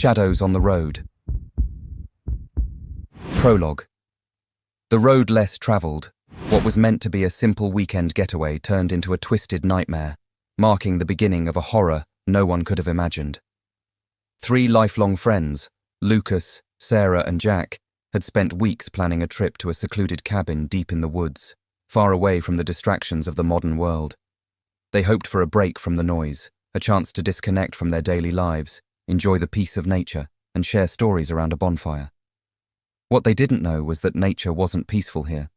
Shadows on the road. Prologue. The road less travelled, what was meant to be a simple weekend getaway turned into a twisted nightmare, marking the beginning of a horror no one could have imagined. 3 lifelong friends, Lucas, Sarah and Jack, had spent weeks planning a trip to a secluded cabin deep in the woods, far away from the distractions of the modern world. They hoped for a break from the noise, a chance to disconnect from their daily lives, enjoy the peace of nature, and share stories around a bonfire. What they didn't know was that nature wasn't peaceful here.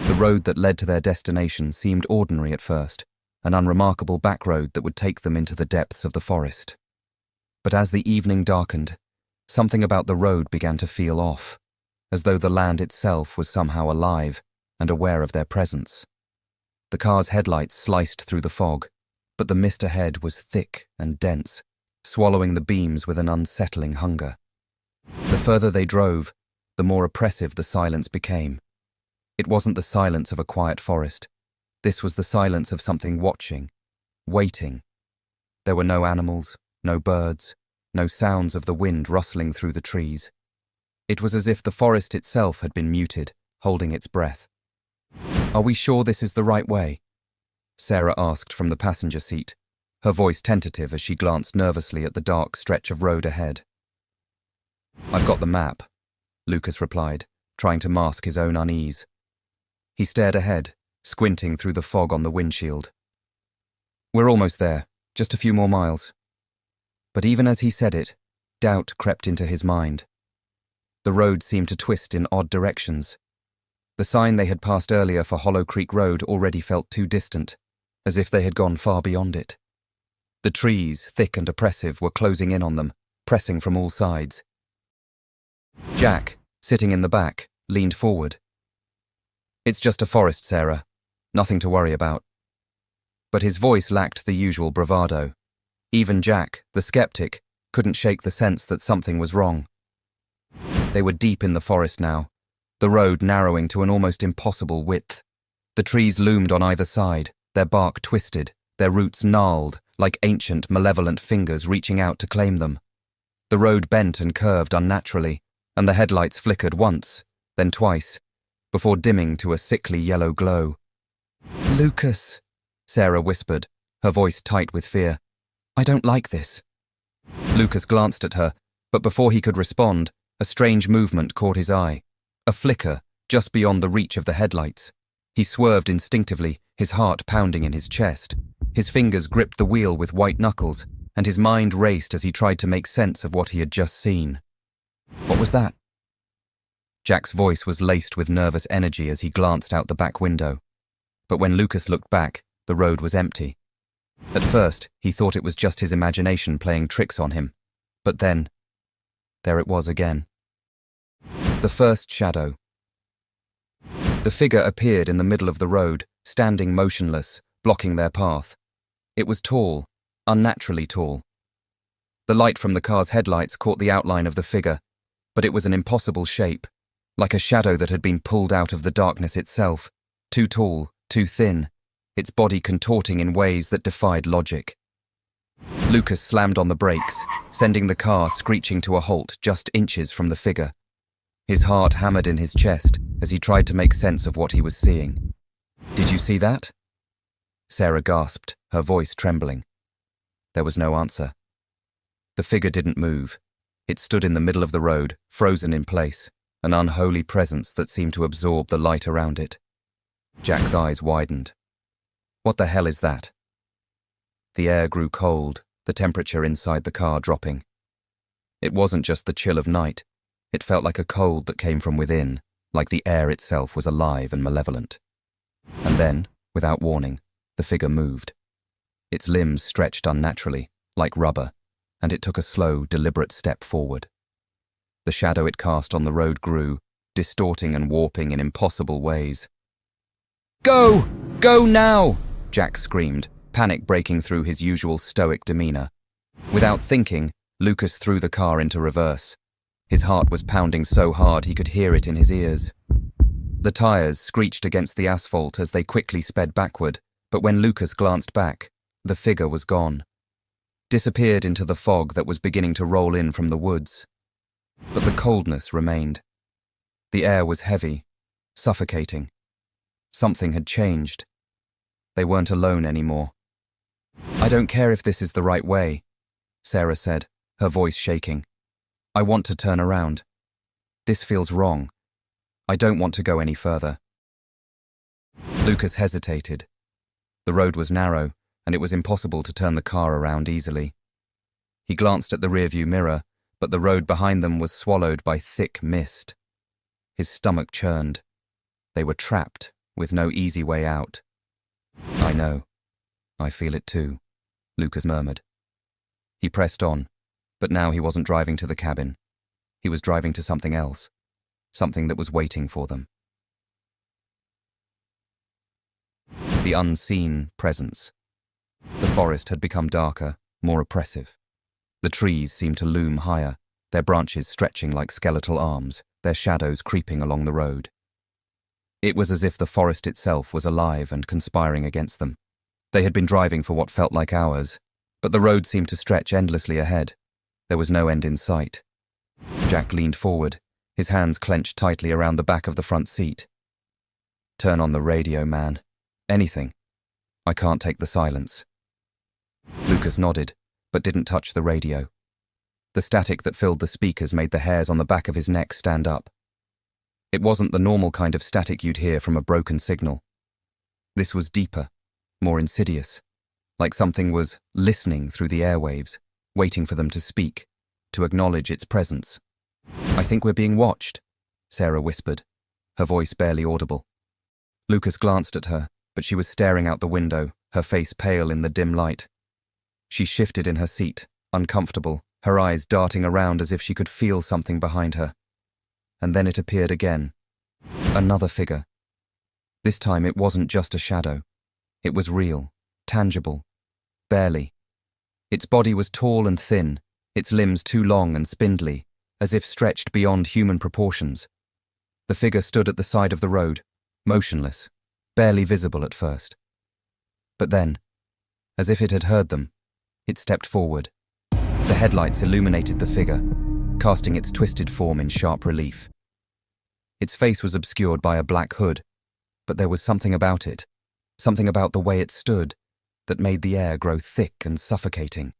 The road that led to their destination seemed ordinary at first, an unremarkable back road that would take them into the depths of the forest. But as the evening darkened, something about the road began to feel off, as though the land itself was somehow alive and aware of their presence. The car's headlights sliced through the fog, but the mist ahead was thick and dense, swallowing the beams with an unsettling hunger. The further they drove, the more oppressive the silence became. It wasn't the silence of a quiet forest. This was the silence of something watching, waiting. There were no animals, no birds, no sounds of the wind rustling through the trees. It was as if the forest itself had been muted, holding its breath. "Are we sure this is the right way?" Sarah asked from the passenger seat, her voice tentative as she glanced nervously at the dark stretch of road ahead. "I've got the map," Lucas replied, trying to mask his own unease. He stared ahead, squinting through the fog on the windshield. "We're almost there, just a few more miles." But even as he said it, doubt crept into his mind. The road seemed to twist in odd directions. The sign they had passed earlier for Hollow Creek Road already felt too distant, as if they had gone far beyond it. The trees, thick and oppressive, were closing in on them, pressing from all sides. Jack, sitting in the back, leaned forward. "It's just a forest, Sarah. Nothing to worry about." But his voice lacked the usual bravado. Even Jack, the skeptic, couldn't shake the sense that something was wrong. They were deep in the forest now, the road narrowing to an almost impossible width. The trees loomed on either side, their bark twisted, their roots gnarled, like ancient, malevolent fingers reaching out to claim them. The road bent and curved unnaturally, and the headlights flickered once, then twice, before dimming to a sickly yellow glow. "Lucas," Sarah whispered, her voice tight with fear. "I don't like this." Lucas glanced at her, but before he could respond, a strange movement caught his eye. A flicker, just beyond the reach of the headlights. He swerved instinctively, his heart pounding in his chest. His fingers gripped the wheel with white knuckles, and his mind raced as he tried to make sense of what he had just seen. "What was that?" Jack's voice was laced with nervous energy as he glanced out the back window. But when Lucas looked back, the road was empty. At first, he thought it was just his imagination playing tricks on him. But then, there it was again. The first shadow. The figure appeared in the middle of the road, standing motionless, blocking their path. It was tall, unnaturally tall. The light from the car's headlights caught the outline of the figure, but it was an impossible shape, like a shadow that had been pulled out of the darkness itself, too tall, too thin, its body contorting in ways that defied logic. Lucas slammed on the brakes, sending the car screeching to a halt just inches from the figure. His heart hammered in his chest as he tried to make sense of what he was seeing. "Did you see that?" Sarah gasped, her voice trembling. There was no answer. The figure didn't move. It stood in the middle of the road, frozen in place, an unholy presence that seemed to absorb the light around it. Jack's eyes widened. "What the hell is that?" The air grew cold, the temperature inside the car dropping. It wasn't just the chill of night. It felt like a cold that came from within, like the air itself was alive and malevolent. And then, without warning, the figure moved. Its limbs stretched unnaturally, like rubber, and it took a slow, deliberate step forward. The shadow it cast on the road grew, distorting and warping in impossible ways. "Go! Go now!" Jack screamed, panic breaking through his usual stoic demeanor. Without thinking, Lucas threw the car into reverse. His heart was pounding so hard he could hear it in his ears. The tires screeched against the asphalt as they quickly sped backward, but when Lucas glanced back, the figure was gone. disappeared into the fog that was beginning to roll in from the woods. But the coldness remained. The air was heavy, suffocating. Something had changed. They weren't alone anymore. "I don't care if this is the right way," Sarah said, her voice shaking. "I want to turn around. This feels wrong. I don't want to go any further." Lucas hesitated. The road was narrow, and it was impossible to turn the car around easily. He glanced at the rearview mirror, but the road behind them was swallowed by thick mist. His stomach churned. They were trapped, with no easy way out. "I know. I feel it too," Lucas murmured. He pressed on, but now he wasn't driving to the cabin. He was driving to something else, something that was waiting for them. The unseen presence. The forest had become darker, more oppressive. The trees seemed to loom higher, their branches stretching like skeletal arms, their shadows creeping along the road. It was as if the forest itself was alive and conspiring against them. They had been driving for what felt like hours, but the road seemed to stretch endlessly ahead. There was no end in sight. Jack leaned forward, his hands clenched tightly around the back of the front seat. "Turn on the radio, man. Anything. I can't take the silence." Lucas nodded, but didn't touch the radio. The static that filled the speakers made the hairs on the back of his neck stand up. It wasn't the normal kind of static you'd hear from a broken signal. This was deeper, more insidious, like something was listening through the airwaves, waiting for them to speak, to acknowledge its presence. "I think we're being watched," Sarah whispered, her voice barely audible. Lucas glanced at her, but she was staring out the window, her face pale in the dim light. She shifted in her seat, uncomfortable, her eyes darting around as if she could feel something behind her. And then it appeared again. Another figure. This time it wasn't just a shadow. It was real, tangible, barely. Its body was tall and thin, its limbs too long and spindly, as if stretched beyond human proportions. The figure stood at the side of the road, motionless, barely visible at first. But then, as if it had heard them, it stepped forward. The headlights illuminated the figure, casting its twisted form in sharp relief. Its face was obscured by a black hood, but there was something about it, something about the way it stood, that made the air grow thick and suffocating.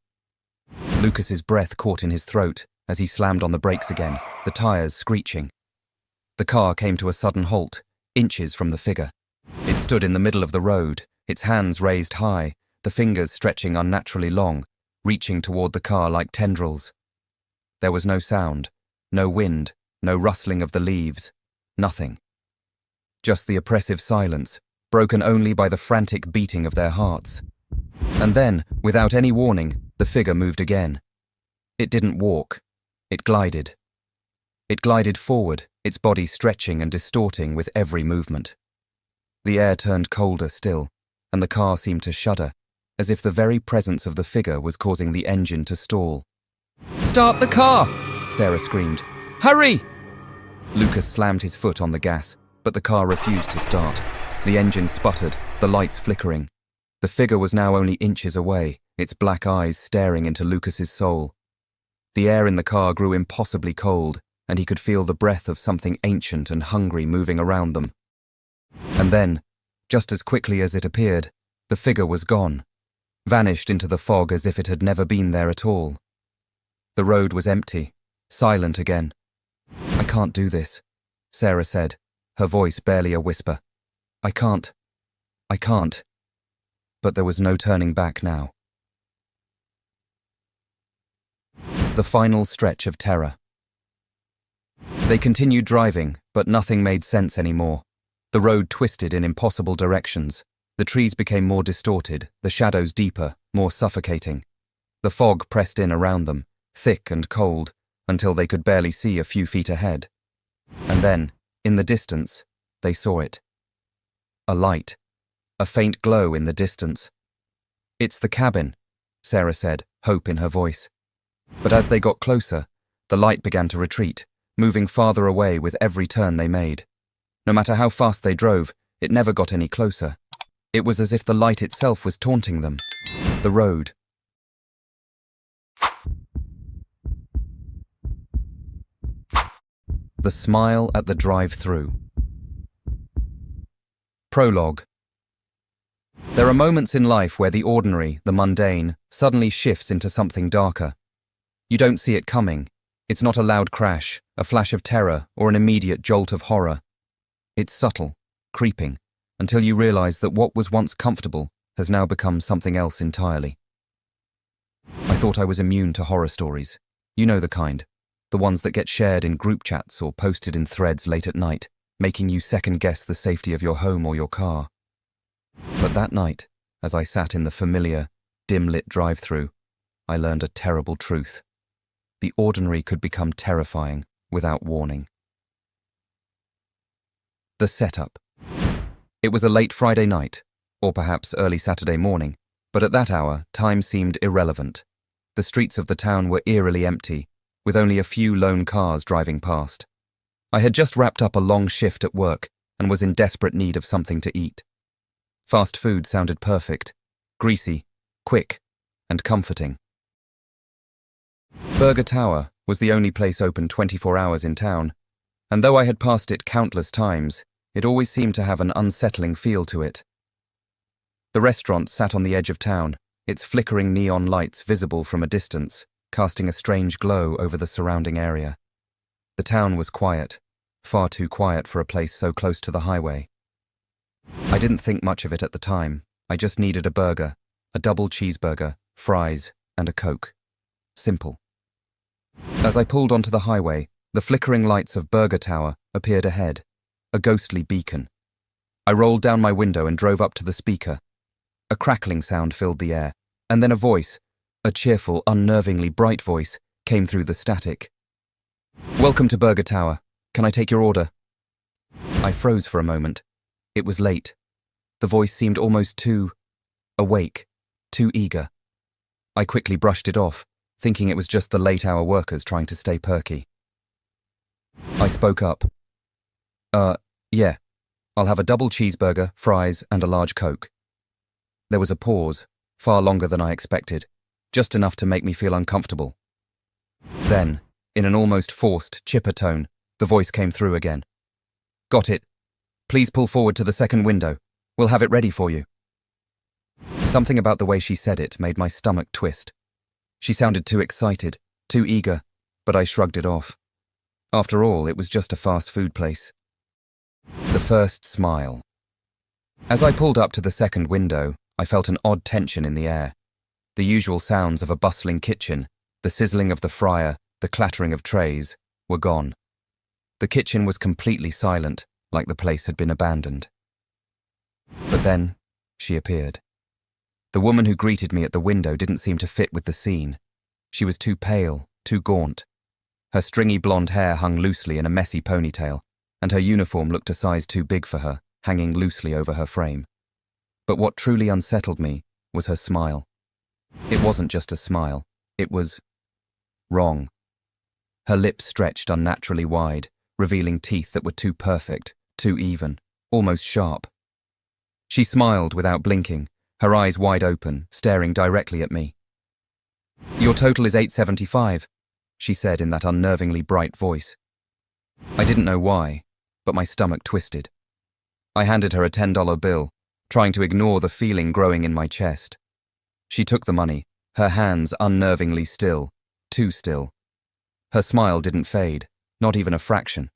Lucas's breath caught in his throat as he slammed on the brakes again, the tires screeching. The car came to a sudden halt, inches from the figure. It stood in the middle of the road, its hands raised high, the fingers stretching unnaturally long, reaching toward the car like tendrils. There was no sound, no wind, no rustling of the leaves, nothing. Just the oppressive silence, broken only by the frantic beating of their hearts. And then, without any warning, the figure moved again. It didn't walk. It glided. It glided forward, its body stretching and distorting with every movement. The air turned colder still, and the car seemed to shudder, as if the very presence of the figure was causing the engine to stall. "Start the car!" Sarah screamed. "Hurry!" Lucas slammed his foot on the gas, but the car refused to start. The engine sputtered, the lights flickering. The figure was now only inches away, its black eyes staring into Lucas's soul. The air in the car grew impossibly cold, and he could feel the breath of something ancient and hungry moving around them. And then, just as quickly as it appeared, the figure was gone, vanished into the fog as if it had never been there at all. The road was empty, silent again. "I can't do this," Sarah said, her voice barely a whisper. I can't. But there was no turning back now. The final stretch of terror. They continued driving, but nothing made sense anymore. The road twisted in impossible directions. The trees became more distorted, the shadows deeper, more suffocating. The fog pressed in around them, thick and cold, until they could barely see a few feet ahead. And then, in the distance, they saw it. A light. A faint glow in the distance. "It's the cabin," Sarah said, hope in her voice. But as they got closer, the light began to retreat, moving farther away with every turn they made. No matter how fast they drove, it never got any closer. It was as if the light itself was taunting them. The road, The smile at the drive-through. Prologue. There are moments in life where the ordinary, the mundane, suddenly shifts into something darker. You don't see it coming. It's not a loud crash, a flash of terror, or an immediate jolt of horror. It's subtle, creeping, until you realize that what was once comfortable has now become something else entirely. I thought I was immune to horror stories. You know the kind. The ones that get shared in group chats or posted in threads late at night, making you second-guess the safety of your home or your car. But that night, as I sat in the familiar, dim-lit drive-through, I learned a terrible truth. The ordinary could become terrifying without warning. The setup. It was a late Friday night, or perhaps early Saturday morning, but at that hour, time seemed irrelevant. The streets of the town were eerily empty, with only a few lone cars driving past. I had just wrapped up a long shift at work and was in desperate need of something to eat. Fast food sounded perfect, greasy, quick, and comforting. Burger Tower was the only place open 24 hours in town, and though I had passed it countless times, it always seemed to have an unsettling feel to it. The restaurant sat on the edge of town, its flickering neon lights visible from a distance, casting a strange glow over the surrounding area. The town was quiet, far too quiet for a place so close to the highway. I didn't think much of it at the time. I just needed a burger, a double cheeseburger, fries, and a Coke. Simple. As I pulled onto the highway, the flickering lights of Burger Tower appeared ahead, a ghostly beacon. I rolled down my window and drove up to the speaker. A crackling sound filled the air, and then a voice, a cheerful, unnervingly bright voice, came through the static. "Welcome to Burger Tower. Can I take your order?" I froze for a moment. It was late. The voice seemed almost too awake, too eager. I quickly brushed it off, thinking it was just the late-hour workers trying to stay perky. I spoke up. Yeah. I'll have a double cheeseburger, fries, and a large Coke." There was a pause, far longer than I expected, just enough to make me feel uncomfortable. Then, in an almost forced, chipper tone, the voice came through again. "Got it. Please pull forward to the second window. We'll have it ready for you." Something about the way she said it made my stomach twist. She sounded too excited, too eager, but I shrugged it off. After all, it was just a fast food place. The first smile. As I pulled up to the second window, I felt an odd tension in the air. The usual sounds of a bustling kitchen, the sizzling of the fryer, the clattering of trays, were gone. The kitchen was completely silent, like the place had been abandoned. But then, she appeared. The woman who greeted me at the window didn't seem to fit with the scene. She was too pale, too gaunt. Her stringy blonde hair hung loosely in a messy ponytail, and her uniform looked a size too big for her, hanging loosely over her frame. But what truly unsettled me was her smile. It wasn't just a smile, it was wrong. Her lips stretched unnaturally wide, revealing teeth that were too perfect, too even, almost sharp. She smiled without blinking, her eyes wide open, staring directly at me. "Your total is $8.75, she said in that unnervingly bright voice. I didn't know why, but my stomach twisted. I handed her a $10 bill, trying to ignore the feeling growing in my chest. She took the money, her hands unnervingly still, too still. Her smile didn't fade, not even a fraction.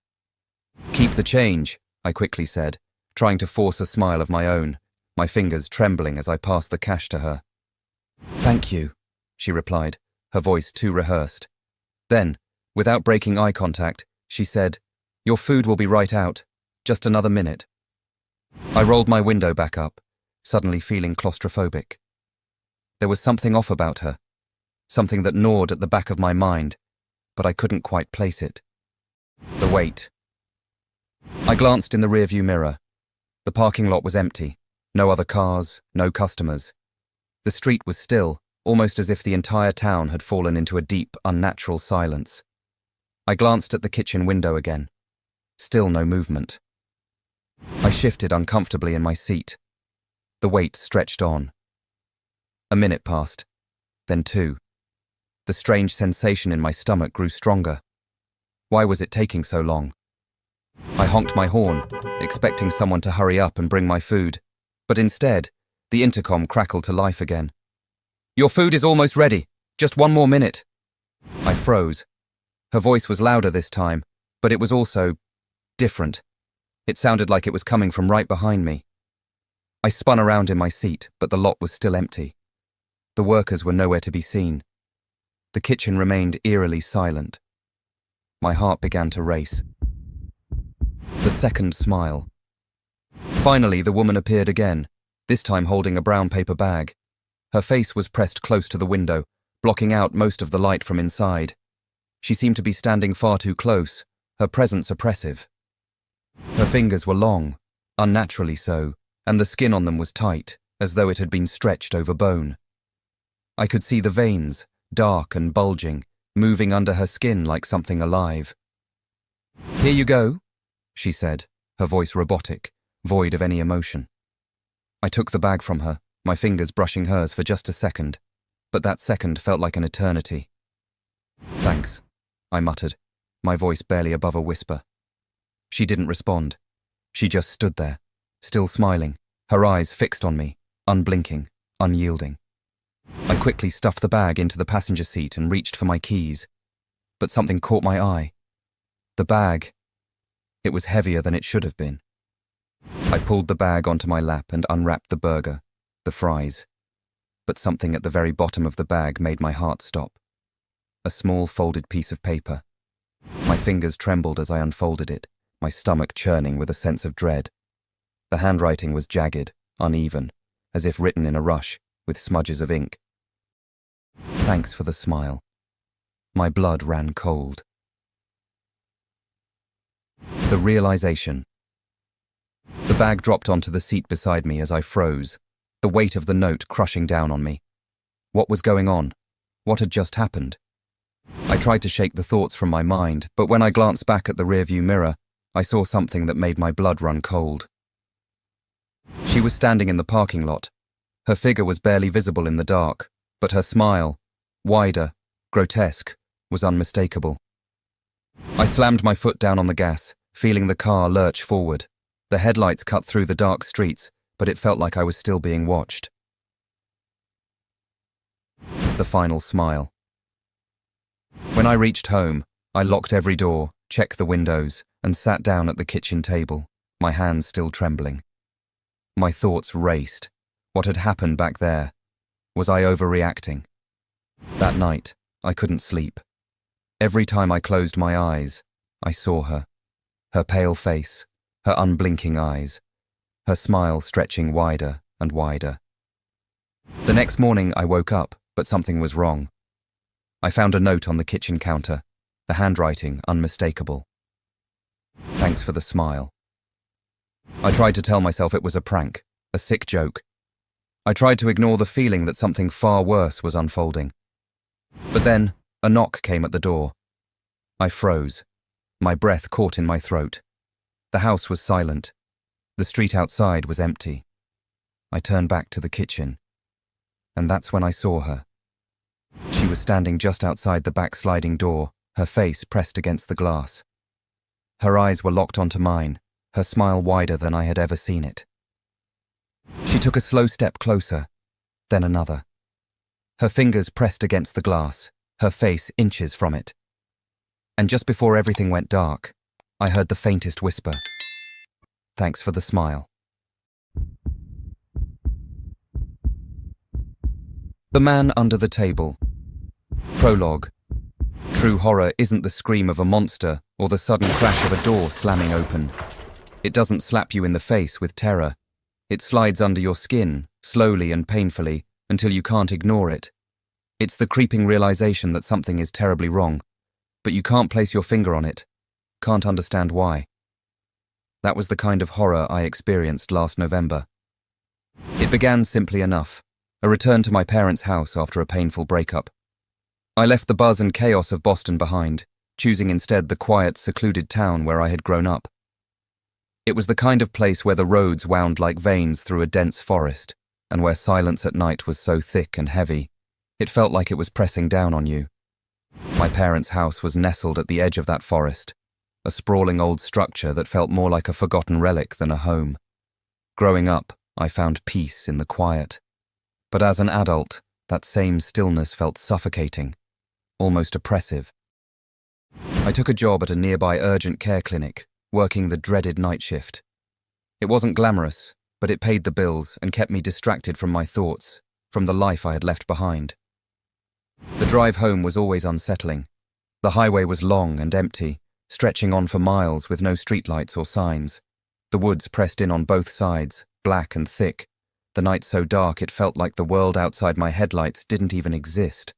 "Keep the change," I quickly said, trying to force a smile of my own, my fingers trembling as I passed the cash to her. "Thank you," she replied, her voice too rehearsed. Then, without breaking eye contact, she said, "Your food will be right out. Just another minute." I rolled my window back up, suddenly feeling claustrophobic. There was something off about her, something that gnawed at the back of my mind, but I couldn't quite place it. The wait. I glanced in the rearview mirror. The parking lot was empty. No other cars, no customers. The street was still, almost as if the entire town had fallen into a deep, unnatural silence. I glanced at the kitchen window again. Still no movement. I shifted uncomfortably in my seat. The wait stretched on. A minute passed, then two. The strange sensation in my stomach grew stronger. Why was it taking so long? I honked my horn, expecting someone to hurry up and bring my food, but instead, the intercom crackled to life again. "Your food is almost ready. Just 1 more minute." I froze. Her voice was louder this time, but it was also different. It sounded like it was coming from right behind me. I spun around in my seat, but the lot was still empty. The workers were nowhere to be seen. The kitchen remained eerily silent. My heart began to race. The second smile. Finally, the woman appeared again, this time holding a brown paper bag. Her face was pressed close to the window, blocking out most of the light from inside. She seemed to be standing far too close, her presence oppressive. Her fingers were long, unnaturally so, and the skin on them was tight, as though it had been stretched over bone. I could see the veins, dark and bulging, moving under her skin like something alive. "Here you go," she said, her voice robotic, void of any emotion. I took the bag from her, my fingers brushing hers for just a second, but that second felt like an eternity. "Thanks," I muttered, my voice barely above a whisper. She didn't respond. She just stood there, still smiling, her eyes fixed on me, unblinking, unyielding. I quickly stuffed the bag into the passenger seat and reached for my keys, but something caught my eye. The bag. It was heavier than it should have been. I pulled the bag onto my lap and unwrapped the burger, the fries, but something at the very bottom of the bag made my heart stop. A small folded piece of paper. My fingers trembled as I unfolded it, my stomach churning with a sense of dread. The handwriting was jagged, uneven, as if written in a rush, with smudges of ink. "Thanks for the smile." My blood ran cold. The realization. The bag dropped onto the seat beside me as I froze, the weight of the note crushing down on me. What was going on? What had just happened? I tried to shake the thoughts from my mind, but when I glanced back at the rearview mirror, I saw something that made my blood run cold. She was standing in the parking lot. Her figure was barely visible in the dark, but her smile, wider, grotesque, was unmistakable. I slammed my foot down on the gas, feeling the car lurch forward. The headlights cut through the dark streets, but it felt like I was still being watched. The final smile. When I reached home, I locked every door, checked the windows, and sat down at the kitchen table, my hands still trembling. My thoughts raced. What had happened back there? Was I overreacting? That night, I couldn't sleep. Every time I closed my eyes, I saw her. Her pale face, her unblinking eyes, her smile stretching wider and wider. The next morning I woke up, but something was wrong. I found a note on the kitchen counter, the handwriting unmistakable. "Thanks for the smile." I tried to tell myself it was a prank, a sick joke. I tried to ignore the feeling that something far worse was unfolding. But then, a knock came at the door. I froze. My breath caught in my throat. The house was silent. The street outside was empty. I turned back to the kitchen. And that's when I saw her. She was standing just outside the back sliding door, her face pressed against the glass. Her eyes were locked onto mine, her smile wider than I had ever seen it. She took a slow step closer, then another. Her fingers pressed against the glass, her face inches from it. And just before everything went dark, I heard the faintest whisper. "Thanks for the smile." The Man Under the Table. Prologue. True horror isn't the scream of a monster or the sudden crash of a door slamming open. It doesn't slap you in the face with terror. It slides under your skin, slowly and painfully, until you can't ignore it. It's the creeping realization that something is terribly wrong, but you can't place your finger on it, can't understand why. That was the kind of horror I experienced last November. It began simply enough, a return to my parents' house after a painful breakup. I left the buzz and chaos of Boston behind, choosing instead the quiet, secluded town where I had grown up. It was the kind of place where the roads wound like veins through a dense forest, and where silence at night was so thick and heavy, it felt like it was pressing down on you. My parents' house was nestled at the edge of that forest, a sprawling old structure that felt more like a forgotten relic than a home. Growing up, I found peace in the quiet. But as an adult, that same stillness felt suffocating, almost oppressive. I took a job at a nearby urgent care clinic, working the dreaded night shift. It wasn't glamorous, but it paid the bills and kept me distracted from my thoughts, from the life I had left behind. The drive home was always unsettling. The highway was long and empty, stretching on for miles with no streetlights or signs. The woods pressed in on both sides, black and thick. The night so dark it felt like the world outside my headlights didn't even exist.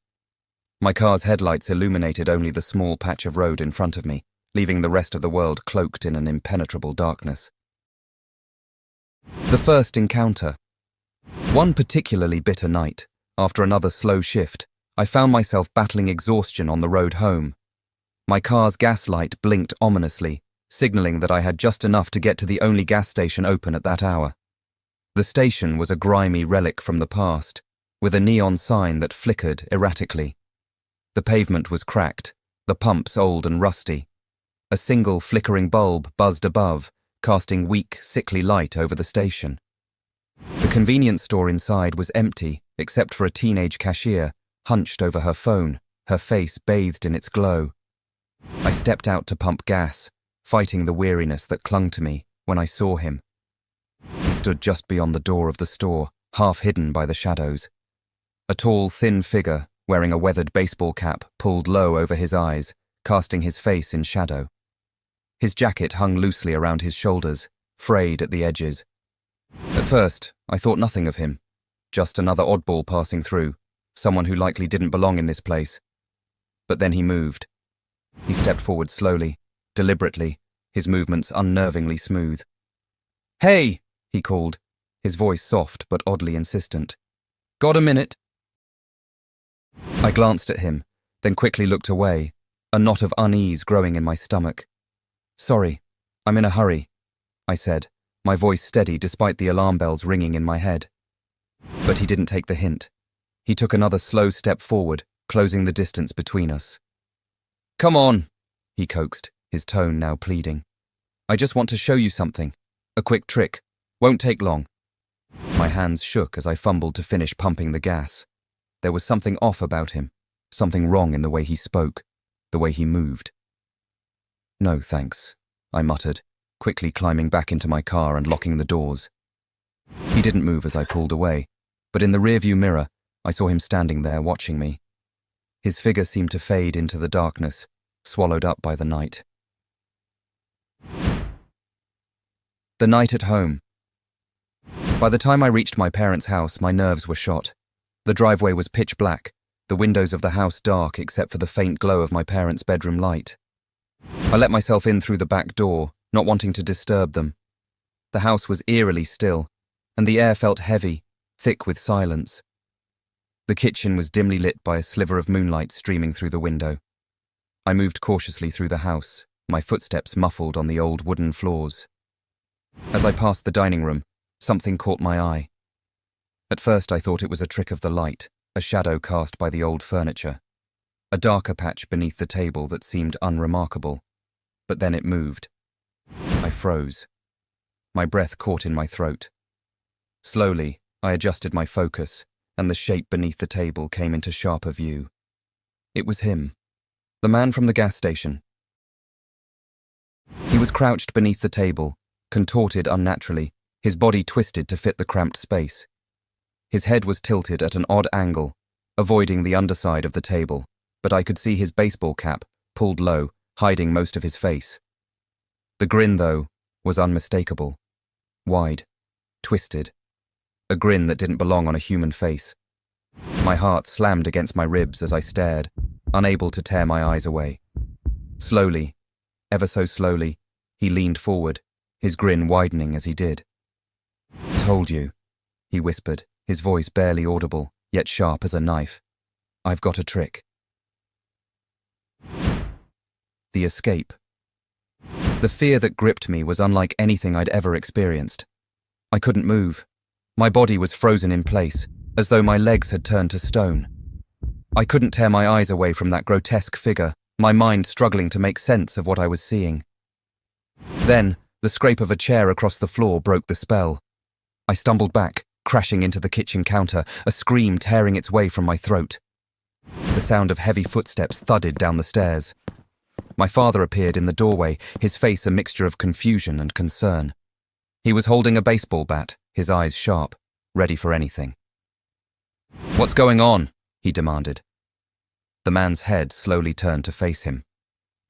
My car's headlights illuminated only the small patch of road in front of me, leaving the rest of the world cloaked in an impenetrable darkness. The first encounter. One particularly bitter night, after another slow shift, I found myself battling exhaustion on the road home. My car's gas light blinked ominously, signaling that I had just enough to get to the only gas station open at that hour. The station was a grimy relic from the past, with a neon sign that flickered erratically. The pavement was cracked, the pumps old and rusty. A single flickering bulb buzzed above, casting weak, sickly light over the station. The convenience store inside was empty, except for a teenage cashier, hunched over her phone, her face bathed in its glow. I stepped out to pump gas, fighting the weariness that clung to me when I saw him. He stood just beyond the door of the store, half hidden by the shadows. A tall, thin figure, wearing a weathered baseball cap pulled low over his eyes, casting his face in shadow. His jacket hung loosely around his shoulders, frayed at the edges. At first, I thought nothing of him. Just another oddball passing through, someone who likely didn't belong in this place. But then he moved. He stepped forward slowly, deliberately, his movements unnervingly smooth. "Hey!" he called, his voice soft but oddly insistent. "Got a minute?" I glanced at him, then quickly looked away, a knot of unease growing in my stomach. "Sorry, I'm in a hurry," I said, my voice steady despite the alarm bells ringing in my head. But he didn't take the hint. He took another slow step forward, closing the distance between us. "Come on," he coaxed, his tone now pleading. "I just want to show you something. A quick trick. Won't take long." My hands shook as I fumbled to finish pumping the gas. There was something off about him, something wrong in the way he spoke, the way he moved. "No, thanks," I muttered, quickly climbing back into my car and locking the doors. He didn't move as I pulled away, but in the rearview mirror, I saw him standing there watching me. His figure seemed to fade into the darkness, swallowed up by the night. The night at home. By the time I reached my parents' house, my nerves were shot. The driveway was pitch black, the windows of the house dark except for the faint glow of my parents' bedroom light. I let myself in through the back door, not wanting to disturb them. The house was eerily still, and the air felt heavy, thick with silence. The kitchen was dimly lit by a sliver of moonlight streaming through the window. I moved cautiously through the house, my footsteps muffled on the old wooden floors. As I passed the dining room, something caught my eye. At first I thought it was a trick of the light, a shadow cast by the old furniture. A darker patch beneath the table that seemed unremarkable. But then it moved. I froze. My breath caught in my throat. Slowly, I adjusted my focus, and the shape beneath the table came into sharper view. It was him, the man from the gas station. He was crouched beneath the table, contorted unnaturally, his body twisted to fit the cramped space. His head was tilted at an odd angle, avoiding the underside of the table, but I could see his baseball cap, pulled low, hiding most of his face. The grin, though, was unmistakable. Wide, twisted. A grin that didn't belong on a human face. My heart slammed against my ribs as I stared, unable to tear my eyes away. Slowly, ever so slowly, he leaned forward, his grin widening as he did. "Told you," he whispered, his voice barely audible, yet sharp as a knife. "I've got a trick." The escape. The fear that gripped me was unlike anything I'd ever experienced. I couldn't move. My body was frozen in place, as though my legs had turned to stone. I couldn't tear my eyes away from that grotesque figure, my mind struggling to make sense of what I was seeing. Then, the scrape of a chair across the floor broke the spell. I stumbled back, crashing into the kitchen counter, a scream tearing its way from my throat. The sound of heavy footsteps thudded down the stairs. My father appeared in the doorway, his face a mixture of confusion and concern. He was holding a baseball bat, his eyes sharp, ready for anything. "What's going on?" he demanded. The man's head slowly turned to face him.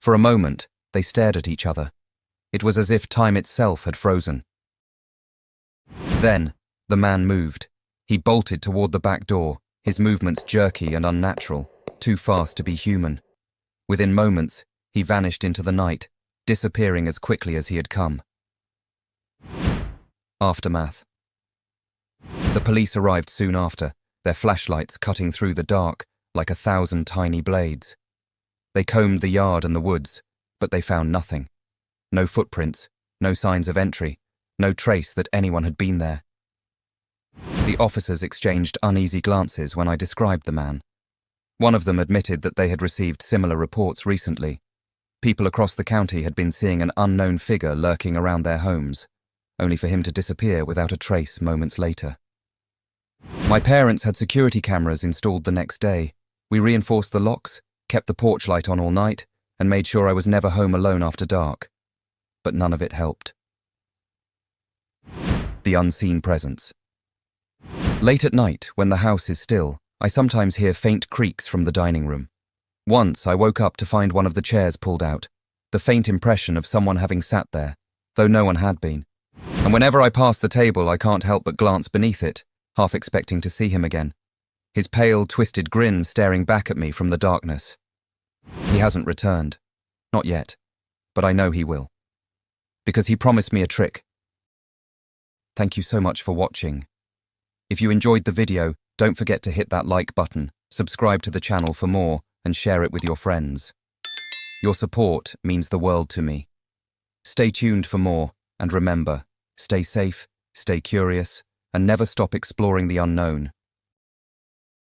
For a moment, they stared at each other. It was as if time itself had frozen. Then, the man moved. He bolted toward the back door, his movements jerky and unnatural, too fast to be human. Within moments, he vanished into the night, disappearing as quickly as he had come. Aftermath. The police arrived soon after, their flashlights cutting through the dark like 1,000 tiny blades. They combed the yard and the woods, but they found nothing. No footprints, no signs of entry, no trace that anyone had been there. The officers exchanged uneasy glances when I described the man. One of them admitted that they had received similar reports recently. People across the county had been seeing an unknown figure lurking around their homes, only for him to disappear without a trace moments later. My parents had security cameras installed the next day. We reinforced the locks, kept the porch light on all night, and made sure I was never home alone after dark. But none of it helped. The unseen presence. Late at night, when the house is still, I sometimes hear faint creaks from the dining room. Once I woke up to find one of the chairs pulled out, the faint impression of someone having sat there, though no one had been. And whenever I pass the table, I can't help but glance beneath it, half expecting to see him again. His pale, twisted grin staring back at me from the darkness. He hasn't returned. Not yet. But I know he will. Because he promised me a trick. Thank you so much for watching. If you enjoyed the video, don't forget to hit that like button, subscribe to the channel for more, and share it with your friends. Your support means the world to me. Stay tuned for more, and remember, stay safe, stay curious, and never stop exploring the unknown.